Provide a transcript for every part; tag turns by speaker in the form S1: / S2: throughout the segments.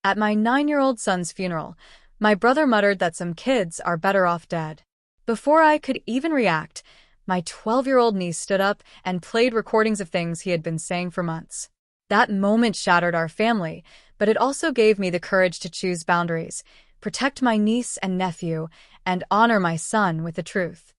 S1: At my 9-year-old son's funeral, my brother muttered that some kids are better off dead. Before I could even react, my 12-year-old niece stood up and played recordings of things he had been saying for months. That moment shattered our family, but it also gave me the courage to choose boundaries, protect my niece and nephew, and honor my son with the truth.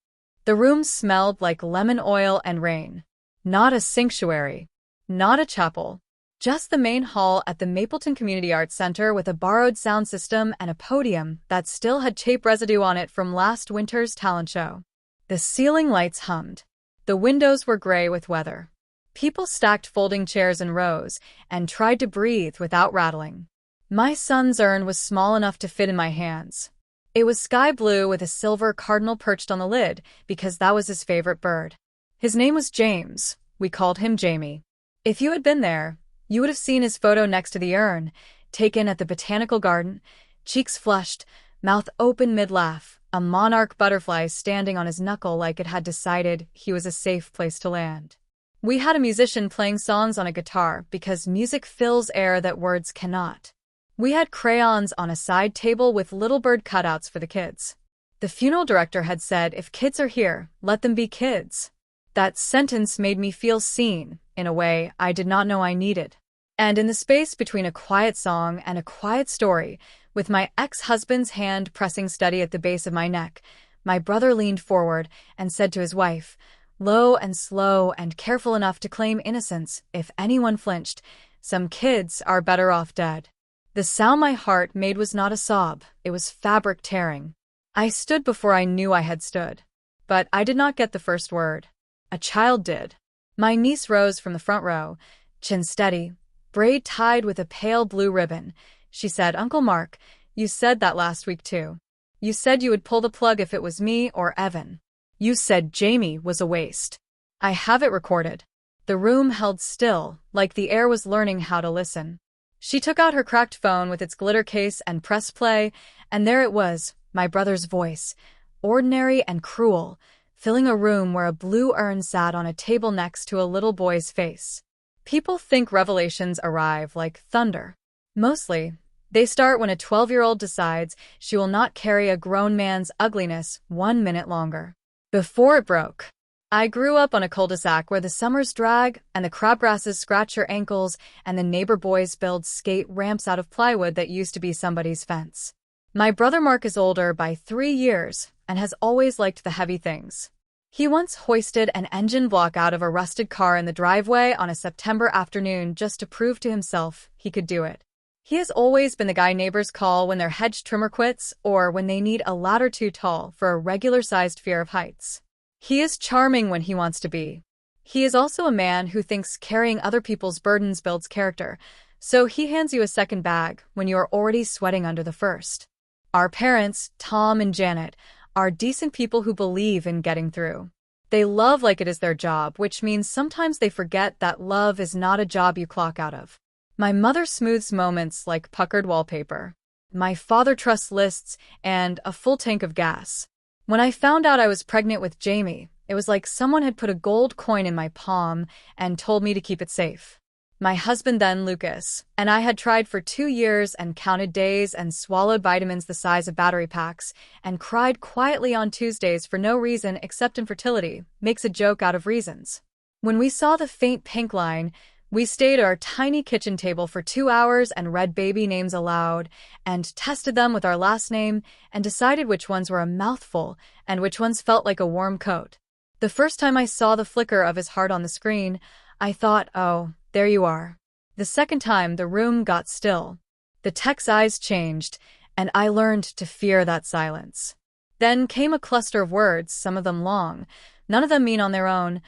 S1: The room smelled like lemon oil and rain. Not a sanctuary, not a chapel, just the main hall at the Mapleton Community Arts Center with a borrowed sound system and a podium that still had tape residue on it from last winter's talent show. The ceiling lights hummed. The windows were gray with weather. People stacked folding chairs in rows and tried to breathe without rattling. My son's urn was small enough to fit in my hands. It was sky blue with a silver cardinal perched on the lid because that was his favorite bird. His name was James. We called him Jamie. If you had been there, you would have seen his photo next to the urn, taken at the botanical garden, cheeks flushed, mouth open mid-laugh, a monarch butterfly standing on his knuckle like it had decided he was a safe place to land. We had a musician playing songs on a guitar because music fills air that words cannot. We had crayons on a side table with little bird cutouts for the kids. The funeral director had said, "If kids are here, let them be kids." That sentence made me feel seen, in a way I did not know I needed. And in the space between a quiet song and a quiet story, with my ex-husband's hand pressing steady at the base of my neck, my brother leaned forward and said to his wife, low and slow and careful enough to claim innocence if anyone flinched, "Some kids are better off dead." The sound my heart made was not a sob, it was fabric tearing. I stood before I knew I had stood. But I did not get the first word. A child did. My niece rose from the front row, chin steady, braid tied with a pale blue ribbon. She said, "Uncle Mark, you said that last week too. You said you would pull the plug if it was me or Evan. You said Jamie was a waste." I have it recorded. The room held still, like the air was learning how to listen. She took out her cracked phone with its glitter case and pressed play, and there it was, my brother's voice, ordinary and cruel, filling a room where a blue urn sat on a table next to a little boy's face. People think revelations arrive like thunder. Mostly, they start when a 12-year-old decides she will not carry a grown man's ugliness 1 minute longer. Before it broke. I grew up on a cul-de-sac where the summers drag and the crabgrasses scratch your ankles and the neighbor boys build skate ramps out of plywood that used to be somebody's fence. My brother Mark is older by 3 years and has always liked the heavy things. He once hoisted an engine block out of a rusted car in the driveway on a September afternoon just to prove to himself he could do it. He has always been the guy neighbors call when their hedge trimmer quits or when they need a ladder too tall for a regular-sized fear of heights. He is charming when he wants to be. He is also a man who thinks carrying other people's burdens builds character, so he hands you a second bag when you are already sweating under the first. Our parents, Tom and Janet, are decent people who believe in getting through. They love like it is their job, which means sometimes they forget that love is not a job you clock out of. My mother smooths moments like puckered wallpaper. My father trusts lists and a full tank of gas. When I found out I was pregnant with Jamie, it was like someone had put a gold coin in my palm and told me to keep it safe. My husband then, Lucas, and I had tried for 2 years and counted days and swallowed vitamins the size of battery packs and cried quietly on Tuesdays for no reason except infertility, makes a joke out of reasons. When we saw the faint pink line, we stayed at our tiny kitchen table for 2 hours and read baby names aloud and tested them with our last name and decided which ones were a mouthful and which ones felt like a warm coat. The first time I saw the flicker of his heart on the screen, I thought, oh, there you are. The second time, the room got still. The tech's eyes changed, and I learned to fear that silence. Then came a cluster of words, some of them long, none of them mean on their own,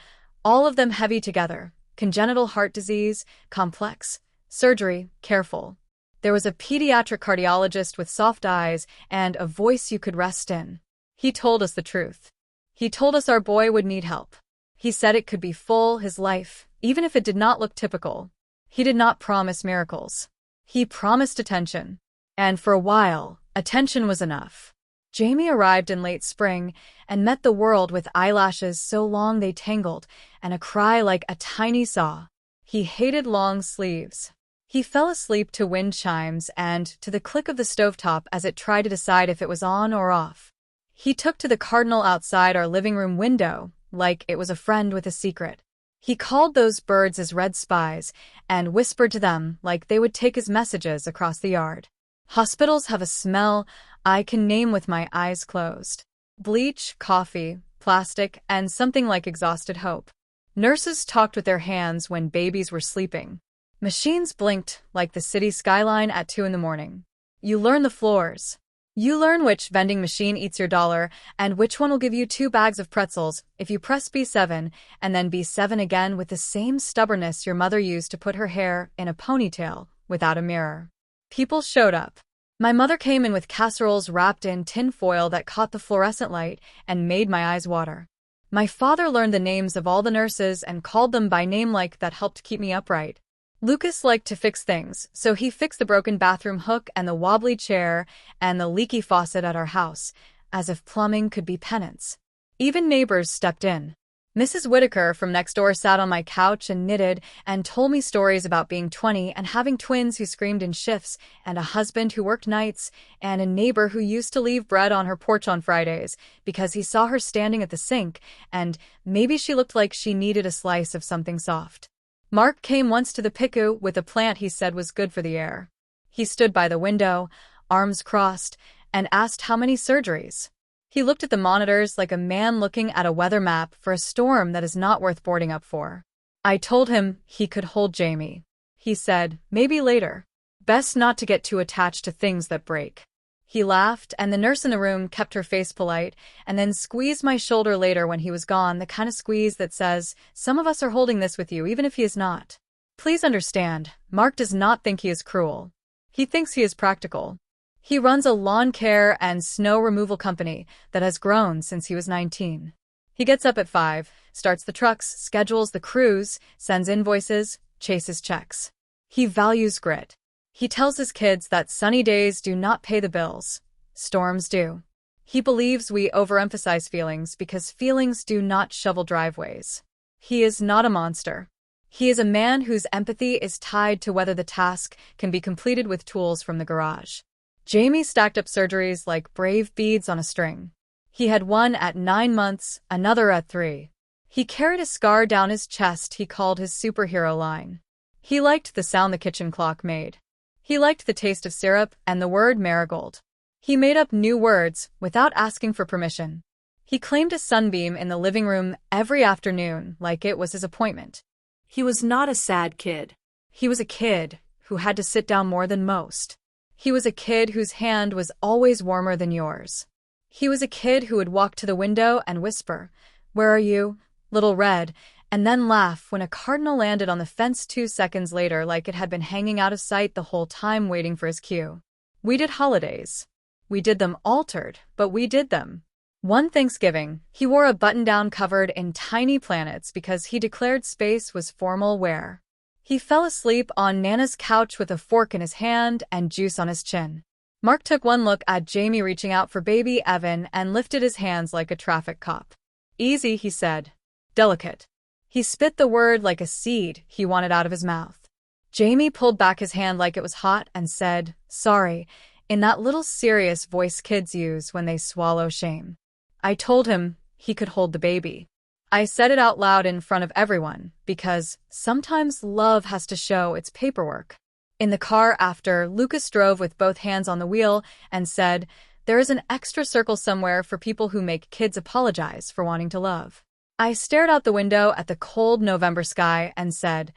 S1: all of them heavy together. Congenital heart disease, complex, surgery, careful. There was a pediatric cardiologist with soft eyes and a voice you could rest in. He told us the truth. He told us our boy would need help. He said it could be full, his life, even if it did not look typical. He did not promise miracles. He promised attention. And for a while, attention was enough. Jamie arrived in late spring and met the world with eyelashes so long they tangled and a cry like a tiny saw. He hated long sleeves. He fell asleep to wind chimes and to the click of the stovetop as it tried to decide if it was on or off. He took to the cardinal outside our living room window, like it was a friend with a secret. He called those birds his red spies and whispered to them like they would take his messages across the yard. Hospitals have a smell I can name with my eyes closed. Bleach, coffee, plastic, and something like exhausted hope. Nurses talked with their hands when babies were sleeping. Machines blinked like the city skyline at 2 in the morning. You learn the floors. You learn which vending machine eats your dollar and which one will give you 2 bags of pretzels if you press B7 and then B7 again with the same stubbornness your mother used to put her hair in a ponytail without a mirror. People showed up. My mother came in with casseroles wrapped in tin foil that caught the fluorescent light and made my eyes water. My father learned the names of all the nurses and called them by name like that helped keep me upright. Lucas liked to fix things, so he fixed the broken bathroom hook and the wobbly chair and the leaky faucet at our house, as if plumbing could be penance. Even neighbors stepped in. Mrs. Whitaker from next door sat on my couch and knitted and told me stories about being 20 and having twins who screamed in shifts and a husband who worked nights and a neighbor who used to leave bread on her porch on Fridays because he saw her standing at the sink and maybe she looked like she needed a slice of something soft. Mark came once to the PICU with a plant he said was good for the air. He stood by the window, arms crossed, and asked how many surgeries. He looked at the monitors like a man looking at a weather map for a storm that is not worth boarding up for. I told him he could hold Jamie. He said, maybe later. Best not to get too attached to things that break. He laughed, and the nurse in the room kept her face polite, and then squeezed my shoulder later when he was gone, the kind of squeeze that says, some of us are holding this with you even if he is not. Please understand, Mark does not think he is cruel. He thinks he is practical. He runs a lawn care and snow removal company that has grown since he was 19. He gets up at 5, starts the trucks, schedules the crews, sends invoices, chases checks. He values grit. He tells his kids that sunny days do not pay the bills. Storms do. He believes we overemphasize feelings because feelings do not shovel driveways. He is not a monster. He is a man whose empathy is tied to whether the task can be completed with tools from the garage. Jamie stacked up surgeries like brave beads on a string. He had one at 9 months, another at 3. He carried a scar down his chest he called his superhero line. He liked the sound the kitchen clock made. He liked the taste of syrup and the word marigold. He made up new words without asking for permission. He claimed a sunbeam in the living room every afternoon like it was his appointment. He was not a sad kid. He was a kid who had to sit down more than most. He was a kid whose hand was always warmer than yours. He was a kid who would walk to the window and whisper, "Where are you, little red?" and then laugh when a cardinal landed on the fence 2 seconds later like it had been hanging out of sight the whole time waiting for his cue. We did holidays. We did them altered, but we did them. One Thanksgiving, he wore a button-down covered in tiny planets because he declared space was formal wear. He fell asleep on Nana's couch with a fork in his hand and juice on his chin. Mark took one look at Jamie reaching out for baby Evan and lifted his hands like a traffic cop. Easy, he said. Delicate. He spit the word like a seed he wanted out of his mouth. Jamie pulled back his hand like it was hot and said, sorry, in that little serious voice kids use when they swallow shame. I told him he could hold the baby. I said it out loud in front of everyone because sometimes love has to show its paperwork. In the car after, Lucas drove with both hands on the wheel and said, there is an extra circle somewhere for people who make kids apologize for wanting to love. I stared out the window at the cold November sky and said,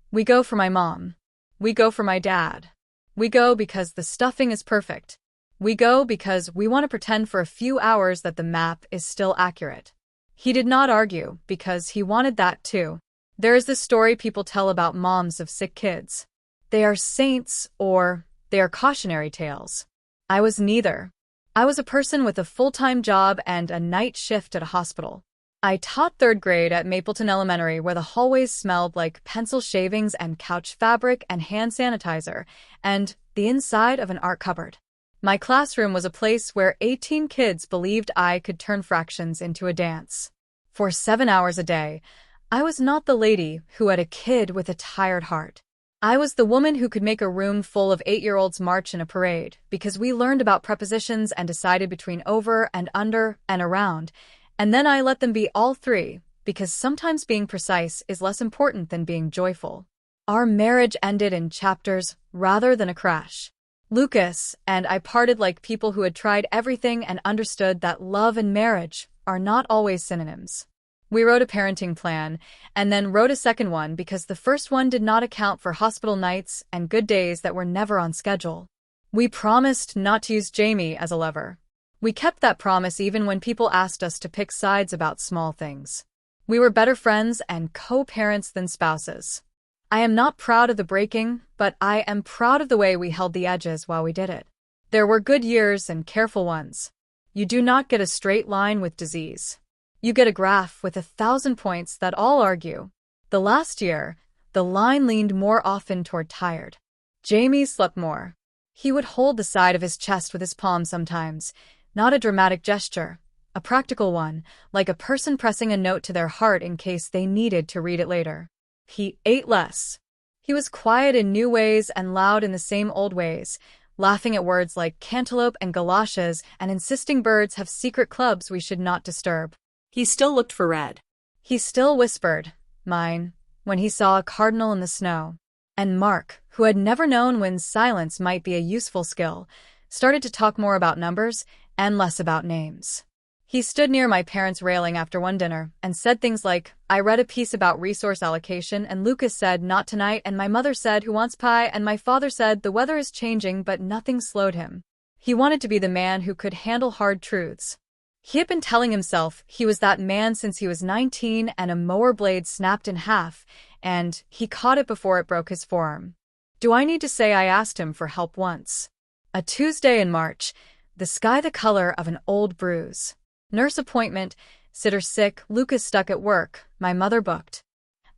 S1: we go for my mom. We go for my dad. We go because the stuffing is perfect. We go because we want to pretend for a few hours that the map is still accurate. He did not argue because he wanted that too. There is this story people tell about moms of sick kids. They are saints or they are cautionary tales. I was neither. I was a person with a full-time job and a night shift at a hospital. I taught 3rd grade at Mapleton Elementary where the hallways smelled like pencil shavings and couch fabric and hand sanitizer and the inside of an art cupboard. My classroom was a place where 18 kids believed I could turn fractions into a dance. For 7 hours a day, I was not the lady who had a kid with a tired heart. I was the woman who could make a room full of 8-year-olds march in a parade because we learned about prepositions and decided between over and under and around, and then I let them be all three because sometimes being precise is less important than being joyful. Our marriage ended in chapters rather than a crash. Lucas and I parted like people who had tried everything and understood that love and marriage are not always synonyms. We wrote a parenting plan, and then wrote a second one because the first one did not account for hospital nights and good days that were never on schedule. We promised not to use Jamie as a lever. We kept that promise even when people asked us to pick sides about small things. We were better friends and co-parents than spouses. I am not proud of the breaking, but I am proud of the way we held the edges while we did it. There were good years and careful ones. You do not get a straight line with disease. You get a graph with 1,000 points that all argue. The last year, the line leaned more often toward tired. Jamie slept more. He would hold the side of his chest with his palm sometimes, not a dramatic gesture, a practical one, like a person pressing a note to their heart in case they needed to read it later. He ate less. He was quiet in new ways and loud in the same old ways, laughing at words like cantaloupe and galoshes and insisting birds have secret clubs we should not disturb.
S2: He still looked for red.
S1: He still whispered, "Mine," when he saw a cardinal in the snow. And Mark, who had never known when silence might be a useful skill, started to talk more about numbers and less about names. He stood near my parents' railing after one dinner and said things like, "I read a piece about resource allocation and Lucas said, 'Not tonight,' and my mother said, 'Who wants pie?' and my father said, 'The weather is changing,' but nothing slowed him." He wanted to be the man who could handle hard truths. He had been telling himself he was that man since he was 19 and a mower blade snapped in half, and he caught it before it broke his forearm. Do I need to say I asked him for help once? A Tuesday in March, the sky the color of an old bruise. Nurse appointment, sitter sick, Lucas stuck at work, my mother booked.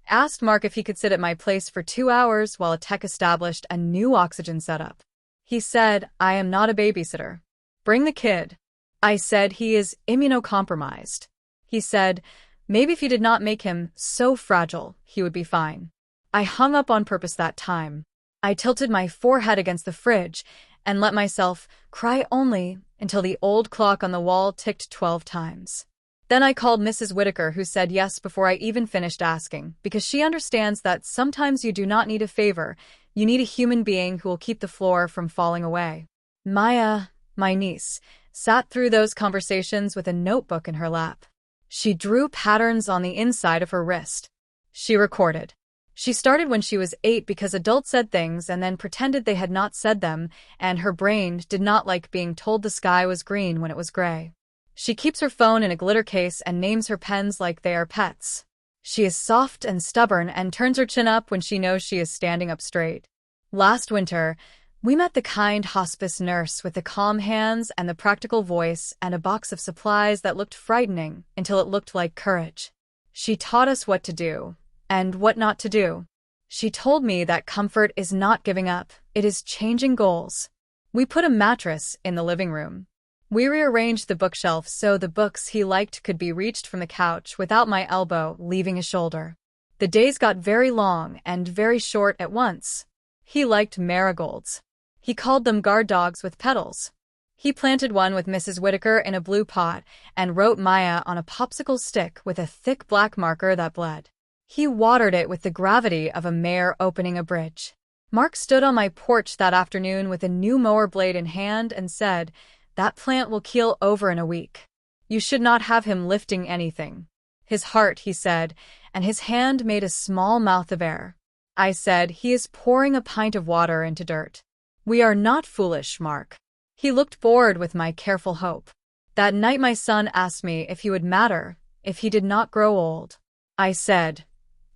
S1: Asked Mark if he could sit at my place for 2 hours while a tech established a new oxygen setup. He said, "I am not a babysitter. Bring the kid." I said he is immunocompromised. He said, maybe if you did not make him so fragile, he would be fine. I hung up on purpose that time. I tilted my forehead against the fridge and let myself cry only until the old clock on the wall ticked 12 times. Then I called Mrs. Whitaker, who said yes before I even finished asking, because she understands that sometimes you do not need a favor, you need a human being who will keep the floor from falling away. Maya, my niece, sat through those conversations with a notebook in her lap. She drew patterns on the inside of her wrist. She recorded. She started when she was 8 because adults said things and then pretended they had not said them, and her brain did not like being told the sky was green when it was gray. She keeps her phone in a glitter case and names her pens like they are pets. She is soft and stubborn and turns her chin up when she knows she is standing up straight. Last winter, we met the kind hospice nurse with the calm hands and the practical voice and a box of supplies that looked frightening until it looked like courage. She taught us what to do and what not to do. She told me that comfort is not giving up, it is changing goals. We put a mattress in the living room. We rearranged the bookshelf so the books he liked could be reached from the couch without my elbow leaving his shoulder. The days got very long and very short at once. He liked marigolds. He called them guard dogs with petals. He planted one with Mrs. Whitaker in a blue pot and wrote Maya on a popsicle stick with a thick black marker that bled. He watered it with the gravity of a mayor opening a bridge. Mark stood on my porch that afternoon with a new mower blade in hand and said, "That plant will keel over in a week. You should not have him lifting anything." His heart, he said, and his hand made a small mouth of air. I said, "He is pouring a pint of water into dirt." "We are not foolish, Mark." He looked bored with my careful hope. That night my son asked me if he would matter if he did not grow old. I said,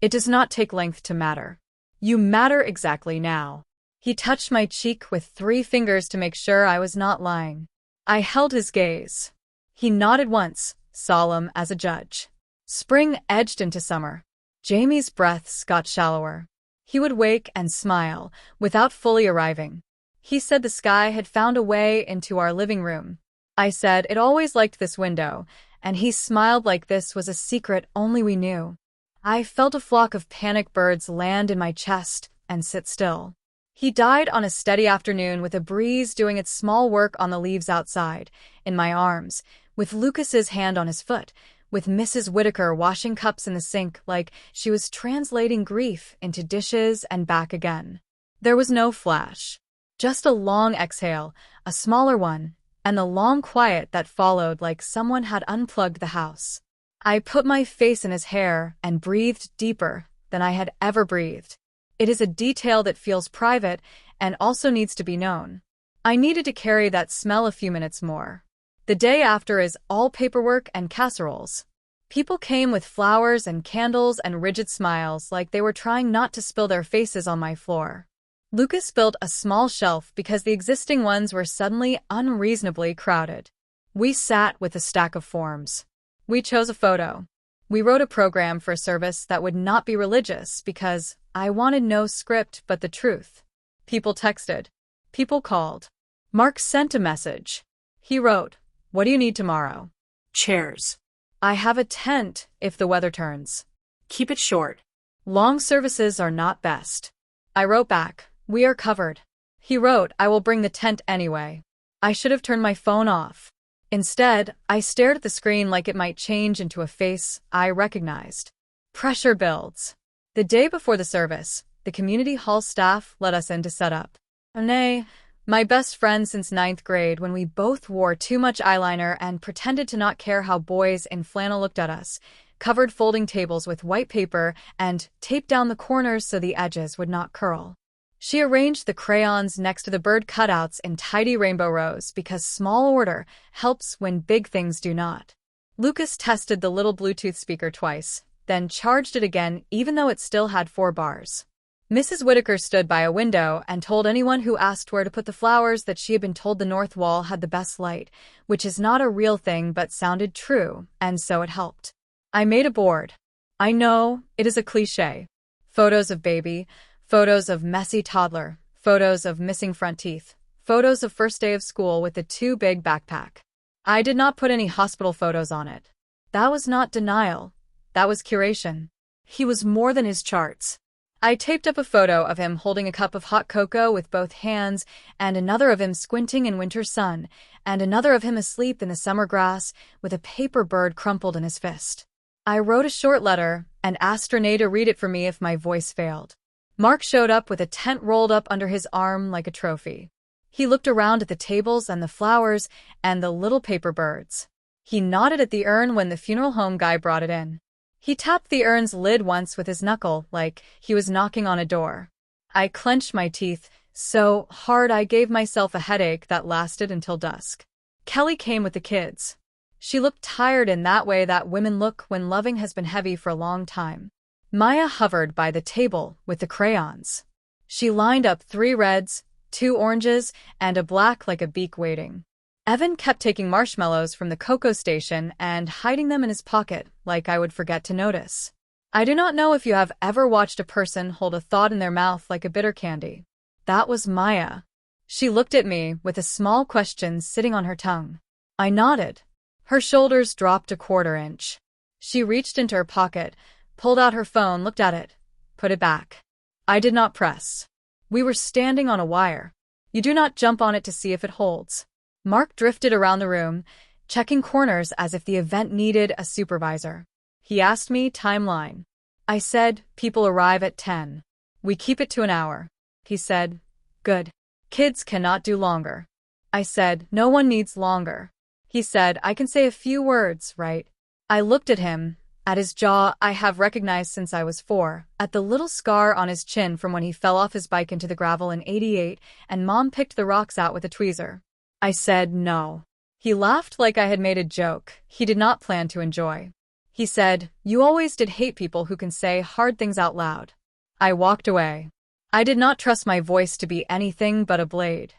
S1: "It does not take length to matter. You matter exactly now." He touched my cheek with 3 fingers to make sure I was not lying. I held his gaze. He nodded once, solemn as a judge. Spring edged into summer. Jamie's breaths got shallower. He would wake and smile, without fully arriving. He said the sky had found a way into our living room. I said it always liked this window, and he smiled like this was a secret only we knew. I felt a flock of panic birds land in my chest, and sit still. He died on a steady afternoon with a breeze doing its small work on the leaves outside, in my arms, with Lucas's hand on his foot, with Mrs. Whitaker washing cups in the sink like she was translating grief into dishes and back again. There was no flash. Just a long exhale, a smaller one, and the long quiet that followed like someone had unplugged the house. I put my face in his hair and breathed deeper than I had ever breathed. It is a detail that feels private and also needs to be known. I needed to carry that smell a few minutes more. The day after is all paperwork and casseroles. People came with flowers and candles and rigid smiles like they were trying not to spill their faces on my floor. Lucas built a small shelf because the existing ones were suddenly unreasonably crowded. We sat with a stack of forms. We chose a photo. We wrote a program for a service that would not be religious because I wanted no script but the truth. People texted. People called. Mark sent a message. He wrote, "What do you need tomorrow?"
S2: Chairs.
S1: "I have a tent if the weather turns."
S2: Keep it short.
S1: "Long services are not best." I wrote back, "We are covered." He wrote, "I will bring the tent anyway." I should have turned my phone off. Instead, I stared at the screen like it might change into a face I recognized. Pressure builds. The day before the service, the community hall staff let us in to set up. Nay, my best friend since 9th grade, when we both wore too much eyeliner and pretended to not care how boys in flannel looked at us, covered folding tables with white paper and taped down the corners so the edges would not curl. She arranged the crayons next to the bird cutouts in tidy rainbow rows because small order helps when big things do not. Lucas tested the little Bluetooth speaker twice, then charged it again even though it still had 4 bars. Mrs. Whitaker stood by a window and told anyone who asked where to put the flowers that she had been told the north wall had the best light, which is not a real thing but sounded true, and so it helped. I made a board. I know, it is a cliché. Photos of baby, photos of messy toddler, photos of missing front teeth, photos of first day of school with the too big backpack. I did not put any hospital photos on it. That was not denial. That was curation. He was more than his charts. I taped up a photo of him holding a cup of hot cocoa with both hands, and another of him squinting in winter sun, and another of him asleep in the summer grass with a paper bird crumpled in his fist. I wrote a short letter and asked Renee to read it for me if my voice failed. Mark showed up with a tent rolled up under his arm like a trophy. He looked around at the tables and the flowers and the little paper birds. He nodded at the urn when the funeral home guy brought it in. He tapped the urn's lid once with his knuckle like he was knocking on a door. I clenched my teeth so hard I gave myself a headache that lasted until dusk. Kelly came with the kids. She looked tired in that way that women look when loving has been heavy for a long time. Maya hovered by the table with the crayons. She lined up 3 reds, 2 oranges, and a black like a beak waiting. Evan kept taking marshmallows from the cocoa station and hiding them in his pocket like I would forget to notice. I do not know if you have ever watched a person hold a thought in their mouth like a bitter candy. That was Maya. She looked at me with a small question sitting on her tongue. I nodded. Her shoulders dropped a 1/4 inch. She reached into her pocket, pulled out her phone, looked at it, put it back. I did not press. We were standing on a wire. You do not jump on it to see if it holds. Mark drifted around the room, checking corners as if the event needed a supervisor. He asked me timeline. I said, people arrive at 10. We keep it to an hour. He said, good. Kids cannot do longer. I said, no one needs longer. He said, I can say a few words, right? I looked at him. At his jaw I have recognized since I was 4, at the little scar on his chin from when he fell off his bike into the gravel in '88 and Mom picked the rocks out with a tweezer. I said no. He laughed like I had made a joke he did not plan to enjoy. He said, you always did hate people who can say hard things out loud. I walked away. I did not trust my voice to be anything but a blade.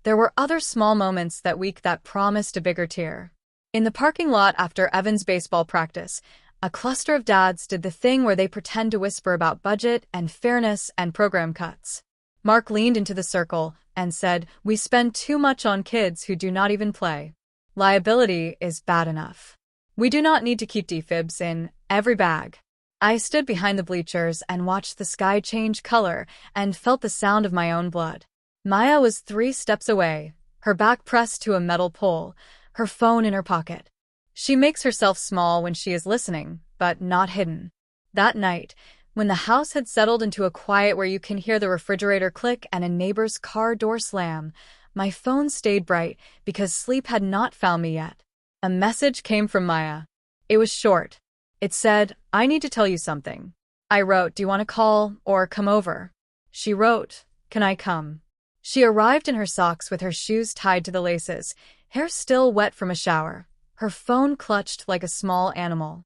S1: There were other small moments that week that promised a bigger tear. In the parking lot after Evan's baseball practice, a cluster of dads did the thing where they pretend to whisper about budget and fairness and program cuts. Mark leaned into the circle and said, we spend too much on kids who do not even play. Liability is bad enough. We do not need to keep defibs in every bag. I stood behind the bleachers and watched the sky change color and felt the sound of my own blood. Maya was 3 steps away, her back pressed to a metal pole, her phone in her pocket. She makes herself small when she is listening, but not hidden. That night, when the house had settled into a quiet where you can hear the refrigerator click and a neighbor's car door slam, my phone stayed bright because sleep had not found me yet. A message came from Maya. It was short. It said, "I need to tell you something." I wrote, "Do you want to call or come over?" She wrote, "Can I come?" She arrived in her socks with her shoes tied to the laces, hair still wet from a shower, her phone clutched like a small animal.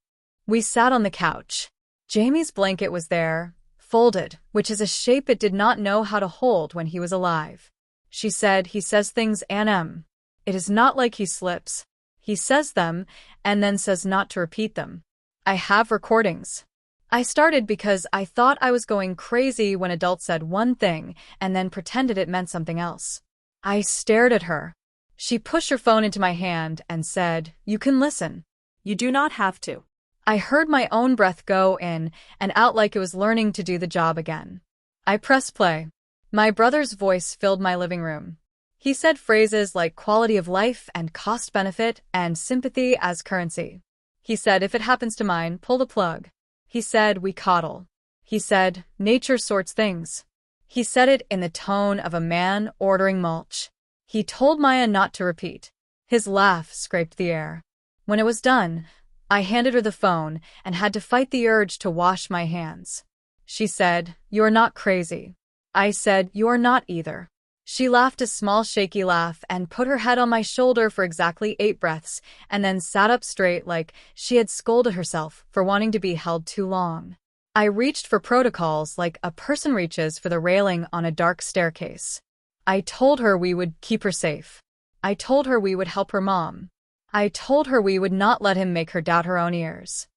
S1: We sat on the couch. Jamie's blanket was there, folded, which is a shape it did not know how to hold when he was alive. She said, "He says things, Ann. It is not like he slips. He says them, and then says not to repeat them. I have recordings." I started because I thought I was going crazy when adults said one thing and then pretended it meant something else. I stared at her. She pushed her phone into my hand and said, "You can listen."
S2: You do not have to.
S1: I heard my own breath go in and out like it was learning to do the job again. I pressed play. My brother's voice filled my living room. He said phrases like quality of life and cost benefit and sympathy as currency. He said, "If it happens to mine, pull the plug." He said, "We coddle." He said, "Nature sorts things." He said it in the tone of a man ordering mulch. He told Maya not to repeat. His laugh scraped the air. When it was done, I handed her the phone and had to fight the urge to wash my hands. She said, "You are not crazy." I said, "You are not either." She laughed a small shaky laugh and put her head on my shoulder for exactly 8 breaths, and then sat up straight like she had scolded herself for wanting to be held too long. I reached for protocols like a person reaches for the railing on a dark staircase. I told her we would keep her safe. I told her we would help her mom. I told her we would not let him make her doubt her own ears.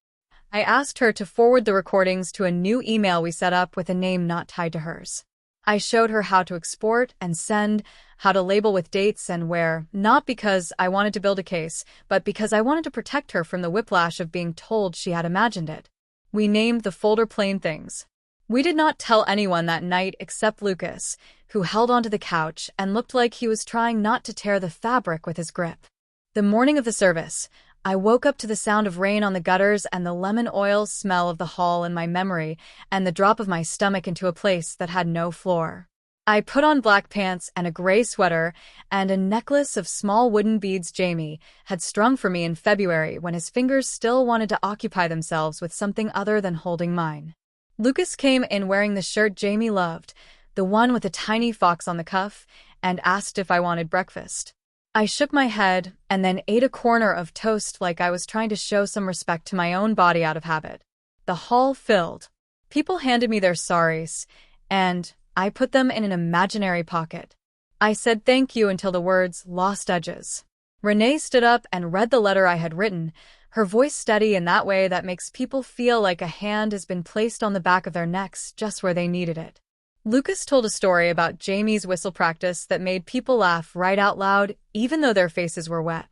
S1: I asked her to forward the recordings to a new email we set up with a name not tied to hers. I showed her how to export and send, how to label with dates and where, not because I wanted to build a case, but because I wanted to protect her from the whiplash of being told she had imagined it. We named the folder Plain Things. We did not tell anyone that night except Lucas, who held onto the couch and looked like he was trying not to tear the fabric with his grip. The morning of the service, I woke up to the sound of rain on the gutters and the lemon oil smell of the hall in my memory and the drop of my stomach into a place that had no floor. I put on black pants and a gray sweater and a necklace of small wooden beads Jamie had strung for me in February when his fingers still wanted to occupy themselves with something other than holding mine. Lucas came in wearing the shirt Jamie loved, the one with a tiny fox on the cuff, and asked if I wanted breakfast. I shook my head and then ate a corner of toast like I was trying to show some respect to my own body out of habit. The hall filled. People handed me their saris, and I put them in an imaginary pocket. I said thank you until the words lost edges. Renee stood up and read the letter I had written, her voice steady in that way that makes people feel like a hand has been placed on the back of their necks just where they needed it. Lucas told a story about Jamie's whistle practice that made people laugh right out loud, even though their faces were wet.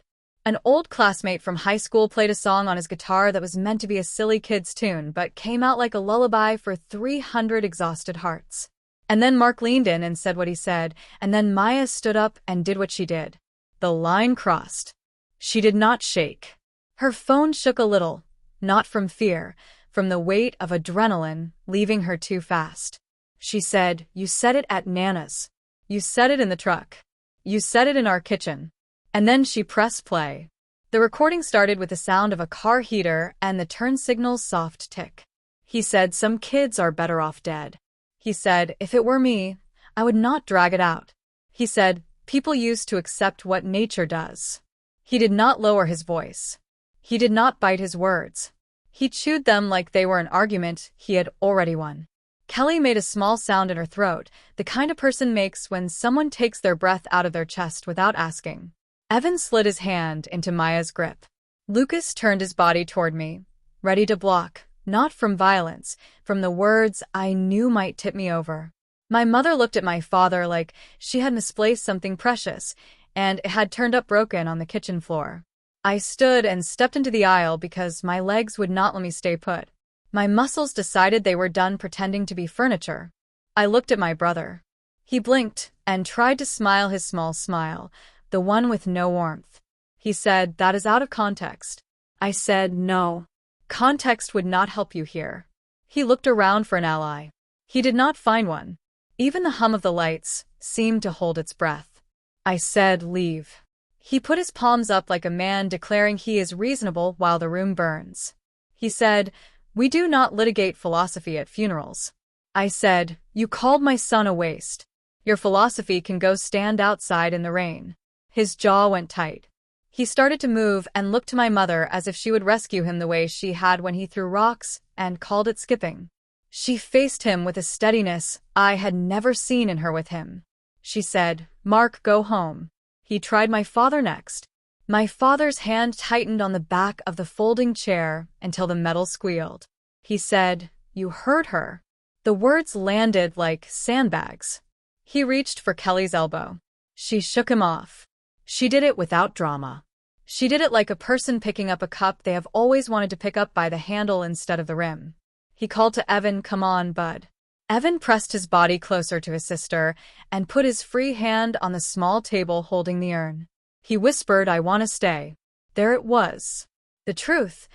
S1: An old classmate from high school played a song on his guitar that was meant to be a silly kid's tune, but came out like a lullaby for 300 exhausted hearts. And then Mark leaned in and said what he said, and then Maya stood up and did what she did. The line crossed. She did not shake. Her phone shook a little, not from fear, from the weight of adrenaline leaving her too fast. She said, "You said it at Nana's. You said it in the truck. You said it in our kitchen." And then she pressed play. The recording started with the sound of a car heater and the turn signal's soft tick. He said, "Some kids are better off dead." He said, "If it were me, I would not drag it out." He said, "People used to accept what nature does." He did not lower his voice. He did not bite his words. He chewed them like they were an argument he had already won. Kelly made a small sound in her throat, the kind a person makes when someone takes their breath out of their chest without asking. Evan slid his hand into Maya's grip. Lucas turned his body toward me, ready to block, not from violence, from the words I knew might tip me over. My mother looked at my father like she had misplaced something precious, and it had turned up broken on the kitchen floor. I stood and stepped into the aisle because my legs would not let me stay put. My muscles decided they were done pretending to be furniture. I looked at my brother. He blinked and tried to smile his small smile, the one with no warmth. He said, "That is out of context." I said, "No. Context would not help you here." He looked around for an ally. He did not find one. Even the hum of the lights seemed to hold its breath. I said, "Leave." He put his palms up like a man declaring he is reasonable while the room burns. He said, "We do not litigate philosophy at funerals." I said, "You called my son a waste. Your philosophy can go stand outside in the rain." His jaw went tight. He started to move and looked to my mother as if she would rescue him the way she had when he threw rocks and called it skipping. She faced him with a steadiness I had never seen in her with him. She said, "Mark, go home." He tried my father next. My father's hand tightened on the back of the folding chair until the metal squealed. He said, "You heard her." The words landed like sandbags. He reached for Kelly's elbow. She shook him off. She did it without drama. She did it like a person picking up a cup they have always wanted to pick up by the handle instead of the rim. He called to Evan, "Come on, bud." Evan pressed his body closer to his sister and put his free hand on the small table holding the urn. He whispered, "I want to stay." There it was. The truth,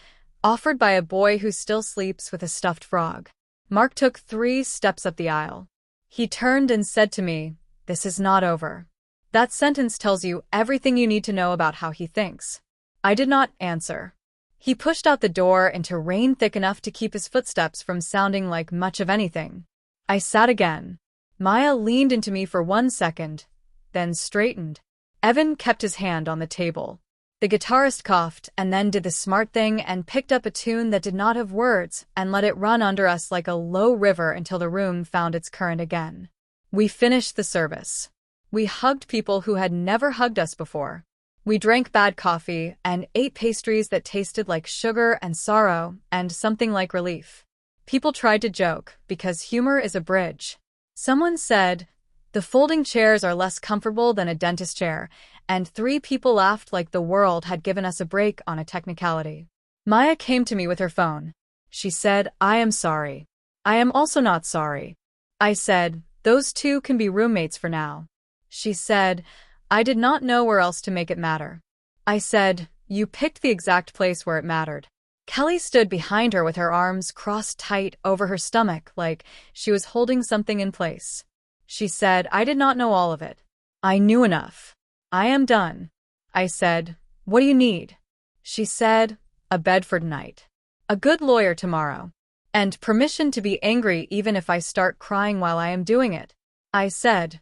S1: offered by a boy who still sleeps with a stuffed frog. Mark took 3 steps up the aisle. He turned and said to me, "This is not over." That sentence tells you everything you need to know about how he thinks. I did not answer. He pushed out the door into rain thick enough to keep his footsteps from sounding like much of anything. I sat again. Maya leaned into me for 1 second, then straightened. Evan kept his hand on the table. The guitarist coughed and then did the smart thing and picked up a tune that did not have words and let it run under us like a low river until the room found its current again. We finished the service. We hugged people who had never hugged us before. We drank bad coffee and ate pastries that tasted like sugar and sorrow and something like relief. People tried to joke because humor is a bridge. Someone said, "The folding chairs are less comfortable than a dentist chair," and 3 people laughed like the world had given us a break on a technicality. Maya came to me with her phone. She said, "I am sorry." "I am also not sorry." I said, "Those 2 can be roommates for now." She said, "I did not know where else to make it matter." I said, "You picked the exact place where it mattered." Kelly stood behind her with her arms crossed tight over her stomach like she was holding something in place. She said, "I did not know all of it. I knew enough. I am done." I said, "What do you need?" She said, "A bed for tonight. A good lawyer tomorrow. And permission to be angry even if I start crying while I am doing it." I said,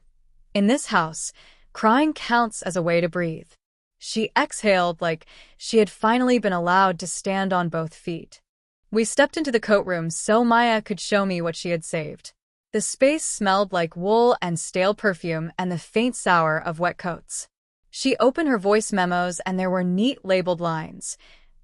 S1: "In this house, crying counts as a way to breathe." She exhaled like she had finally been allowed to stand on both feet. We stepped into the coat room so Maya could show me what she had saved. The space smelled like wool and stale perfume and the faint sour of wet coats. She opened her voice memos and there were neat labeled lines.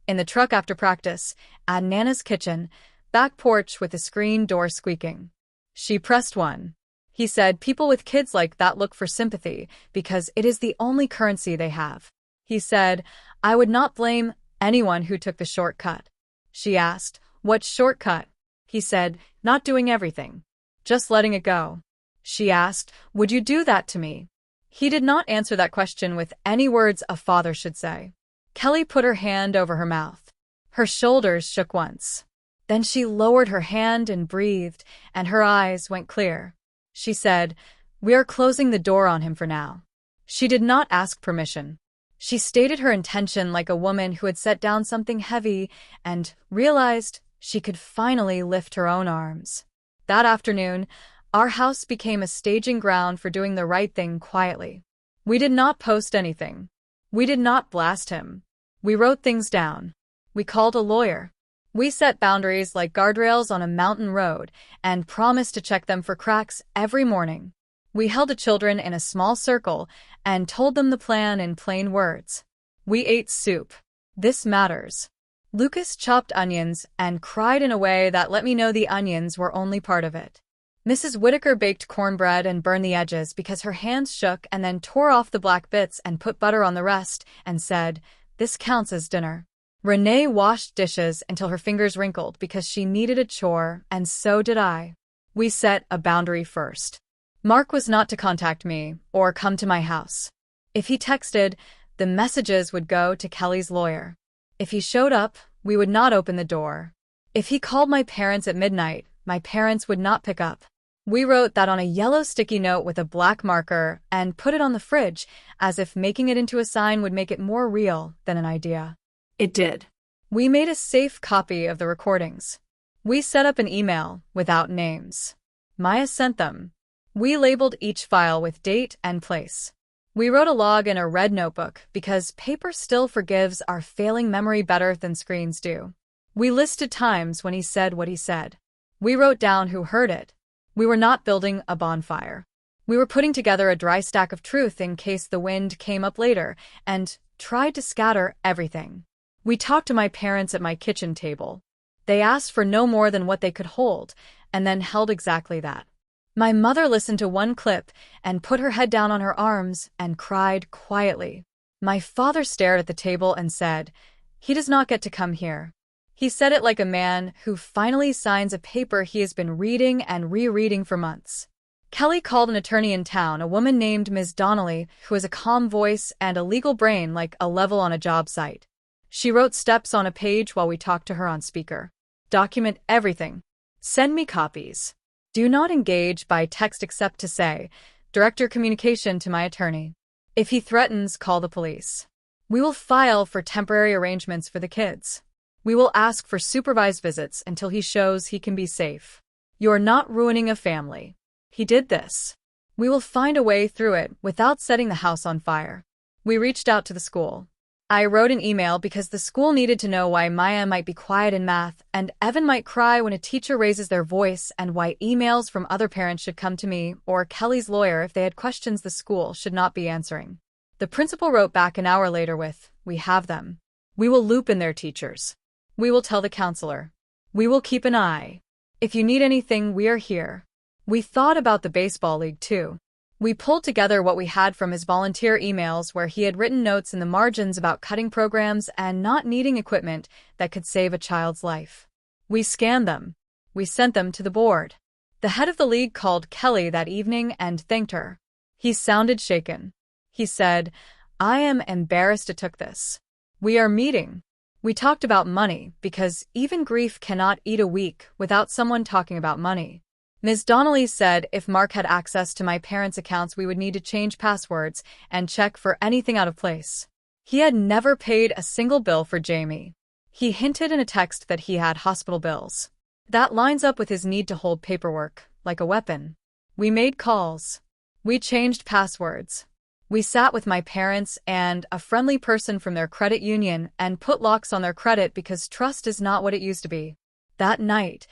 S1: "In the truck after practice, at Nana's kitchen, back porch with the screen door squeaking." She pressed one. He said, "People with kids like that look for sympathy because it is the only currency they have." He said, "I would not blame anyone who took the shortcut." She asked, "What shortcut?" He said, "Not doing everything. Just letting it go." She asked, "Would you do that to me?" He did not answer that question with any words a father should say. Kelly put her hand over her mouth. Her shoulders shook once. Then she lowered her hand and breathed, and her eyes went clear. She said, "We are closing the door on him for now." She did not ask permission. She stated her intention like a woman who had set down something heavy and realized she could finally lift her own arms. That afternoon, our house became a staging ground for doing the right thing quietly. We did not post anything. We did not blast him. We wrote things down. We called a lawyer. We set boundaries like guardrails on a mountain road and promised to check them for cracks every morning. We held the children in a small circle and told them the plan in plain words. We ate soup. This matters. Lucas chopped onions and cried in a way that let me know the onions were only part of it. Mrs. Whitaker baked cornbread and burned the edges because her hands shook and then tore off the black bits and put butter on the rest and said, "This counts as dinner." Renee washed dishes until her fingers wrinkled because she needed a chore, and so did I. We set a boundary first. Mark was not to contact me or come to my house. If he texted, the messages would go to Kelly's lawyer. If he showed up, we would not open the door. If he called my parents at midnight, my parents would not pick up. We wrote that on a yellow sticky note with a black marker and put it on the fridge, as if making it into a sign would make it more real than an idea.
S2: It did.
S1: We made a safe copy of the recordings. We set up an email without names. Maya sent them. We labeled each file with date and place. We wrote a log in a red notebook because paper still forgives our failing memory better than screens do. We listed times when he said what he said. We wrote down who heard it. We were not building a bonfire. We were putting together a dry stack of truth in case the wind came up later, and tried to scatter everything. We talked to my parents at my kitchen table. They asked for no more than what they could hold, and then held exactly that. My mother listened to one clip and put her head down on her arms and cried quietly. My father stared at the table and said, "He does not get to come here." He said it like a man who finally signs a paper he has been reading and rereading for months. Kelly called an attorney in town, a woman named Ms. Donnelly, who has a calm voice and a legal brain like a level on a job site. She wrote steps on a page while we talked to her on speaker. Document everything. Send me copies. Do not engage by text except to say, direct your communication to my attorney. If he threatens, call the police. We will file for temporary arrangements for the kids. We will ask for supervised visits until he shows he can be safe. You are not ruining a family. He did this. We will find a way through it without setting the house on fire. We reached out to the school. I wrote an email because the school needed to know why Maya might be quiet in math and Evan might cry when a teacher raises their voice, and why emails from other parents should come to me or Kelly's lawyer if they had questions the school should not be answering. The principal wrote back an hour later with, "We have them. We will loop in their teachers. We will tell the counselor. We will keep an eye. If you need anything, we are here." We thought about the baseball league too. We pulled together what we had from his volunteer emails where he had written notes in the margins about cutting programs and not needing equipment that could save a child's life. We scanned them. We sent them to the board. The head of the league called Kelly that evening and thanked her. He sounded shaken. He said, "I am embarrassed it took this. We are meeting." We talked about money because even grief cannot eat a week without someone talking about money. Ms. Donnelly said if Mark had access to my parents' accounts, we would need to change passwords and check for anything out of place. He had never paid a single bill for Jamie. He hinted in a text that he had hospital bills. That lines up with his need to hold paperwork, like a weapon. We made calls. We changed passwords. We sat with my parents and a friendly person from their credit union and put locks on their credit because trust is not what it used to be. That night,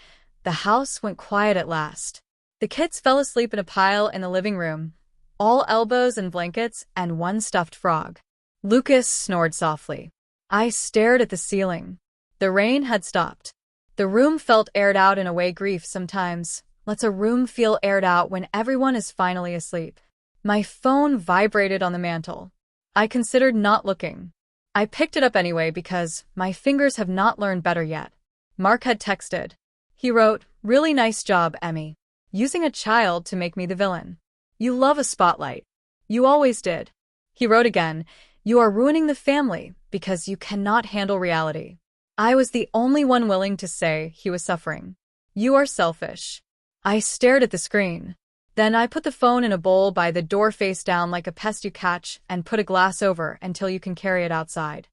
S1: the house went quiet at last. The kids fell asleep in a pile in the living room, all elbows and blankets and one stuffed frog. Lucas snored softly. I stared at the ceiling. The rain had stopped. The room felt aired out in a way grief sometimes lets a room feel aired out when everyone is finally asleep. My phone vibrated on the mantel. I considered not looking. I picked it up anyway because my fingers have not learned better yet. Mark had texted. He wrote, "Really nice job, Emmy. Using a child to make me the villain. You love a spotlight. You always did." He wrote again, "You are ruining the family because you cannot handle reality." I was the only one willing to say he was suffering. "You are selfish." I stared at the screen. Then I put the phone in a bowl by the door face down like a pest you catch and put a glass over until you can carry it outside.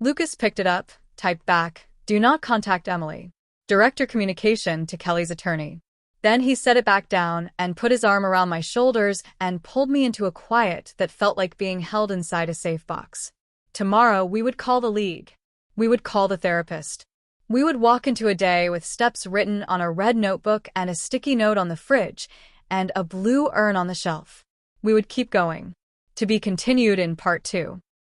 S1: Lucas picked it up, typed back, "Do not contact Emily. Direct your communication to Kelly's attorney." Then he set it back down and put his arm around my shoulders and pulled me into a quiet that felt like being held inside a safe box. Tomorrow we would call the league. We would call the therapist. We would walk into a day with steps written on a red notebook and a sticky note on the fridge and a blue urn on the shelf. We would keep going. To be continued in part 2.